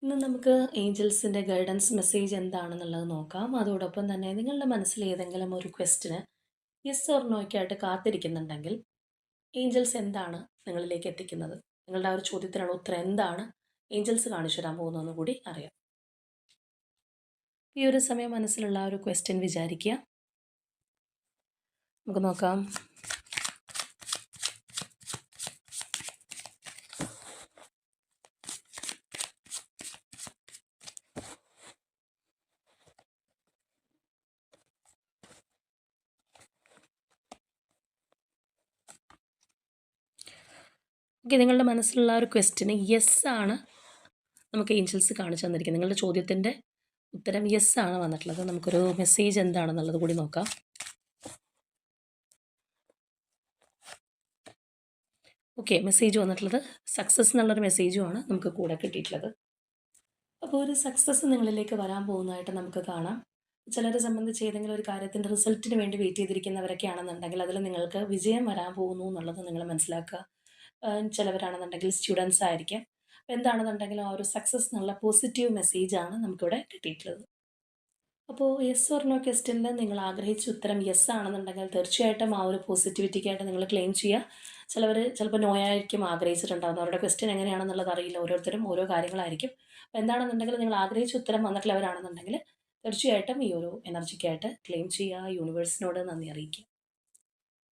ഇന്ന് നമുക്ക് ഏഞ്ചൽസിൻ്റെ guidance message എന്താണെന്നുള്ളത് നോക്കാം. അതോടൊപ്പം തന്നെ നിങ്ങളുടെ മനസ്സിൽ ഏതെങ്കിലും ഒരു ക്വസ്റ്റിന് യെസ് ഓർ നോയ്ക്കായിട്ട് കാത്തിരിക്കുന്നുണ്ടെങ്കിൽ ഏഞ്ചൽസ് എന്താണ് നിങ്ങളിലേക്ക് എത്തിക്കുന്നത്, നിങ്ങളുടെ ആ ഒരു ചോദ്യത്തിനുള്ള ഉത്തരം എന്താണ് ഏഞ്ചൽസ് കാണിച്ചു തരാൻ പോകുന്നതെന്ന് കൂടി അറിയാം. ഈ ഒരു സമയം മനസ്സിലുള്ള ആ ഒരു ക്വസ്റ്റ്യൻ വിചാരിക്കുക. നമുക്ക് നോക്കാം. ഓക്കെ, നിങ്ങളുടെ മനസ്സിലുള്ള ആ ഒരു ക്വസ്റ്റിന് യെസ് ആണ് നമുക്ക് ഏഞ്ചൽസ് കാണിച്ചു തന്നിരിക്കുന്നത്. നിങ്ങളുടെ ചോദ്യത്തിൻ്റെ ഉത്തരം യെസ് ആണ് വന്നിട്ടുള്ളത്. നമുക്കൊരു മെസ്സേജ് എന്താണെന്നുള്ളത് കൂടി നോക്കാം. ഓക്കെ, മെസ്സേജ് വന്നിട്ടുള്ളത് സക്സസ് എന്നുള്ളൊരു മെസ്സേജുമാണ് നമുക്ക് കൂടെ കിട്ടിയിട്ടുള്ളത്. അപ്പോൾ ഒരു സക്സസ് നിങ്ങളിലേക്ക് വരാൻ പോകുന്നതായിട്ട് നമുക്ക് കാണാം. ചിലരെ സംബന്ധിച്ച് ഏതെങ്കിലും ഒരു കാര്യത്തിൻ്റെ റിസൾട്ടിന് വേണ്ടി വെയിറ്റ് ചെയ്തിരിക്കുന്നവരൊക്കെ ആണെന്നുണ്ടെങ്കിൽ അതിൽ നിങ്ങൾക്ക് വിജയം വരാൻ പോകുന്നു എന്നുള്ളത് നിങ്ങൾ മനസ്സിലാക്കുക. ചിലവരാണെന്നുണ്ടെങ്കിൽ സ്റ്റുഡൻസ് ആയിരിക്കാം. അപ്പോൾ എന്താണെന്നുണ്ടെങ്കിലും ആ ഒരു സക്സസ് എന്നുള്ള പോസിറ്റീവ് മെസ്സേജാണ് നമുക്കിവിടെ കിട്ടിയിട്ടുള്ളത്. അപ്പോൾ യെസ് ഓർ നോ ക്വസ്റ്റ്യനിൽ നിങ്ങൾ ആഗ്രഹിച്ച ഉത്തരം യെസ് ആണെന്നുണ്ടെങ്കിൽ തീർച്ചയായിട്ടും ആ ഒരു പോസിറ്റിവിറ്റിക്കായിട്ട് നിങ്ങൾ ക്ലെയിം ചെയ്യുക. ചിലവർ ചിലപ്പോൾ നോ ആയിരിക്കും ആഗ്രഹിച്ചിട്ടുണ്ടാകുന്നത്. അവരുടെ ക്വസ്റ്റ്യൻ എങ്ങനെയാണെന്നുള്ളത് അറിയില്ല. ഓരോരുത്തരും ഓരോ കാര്യങ്ങളായിരിക്കും. അപ്പോൾ എന്താണെന്നുണ്ടെങ്കിൽ നിങ്ങൾ ആഗ്രഹിച്ച ഉത്തരം വന്നിട്ടുള്ളവരാണെന്നുണ്ടെങ്കിൽ തീർച്ചയായിട്ടും ഈ ഒരു എനർജിക്കായിട്ട് ക്ലെയിം ചെയ്യുക. യൂണിവേഴ്സിനോട് നന്ദി അറിയിക്കുക.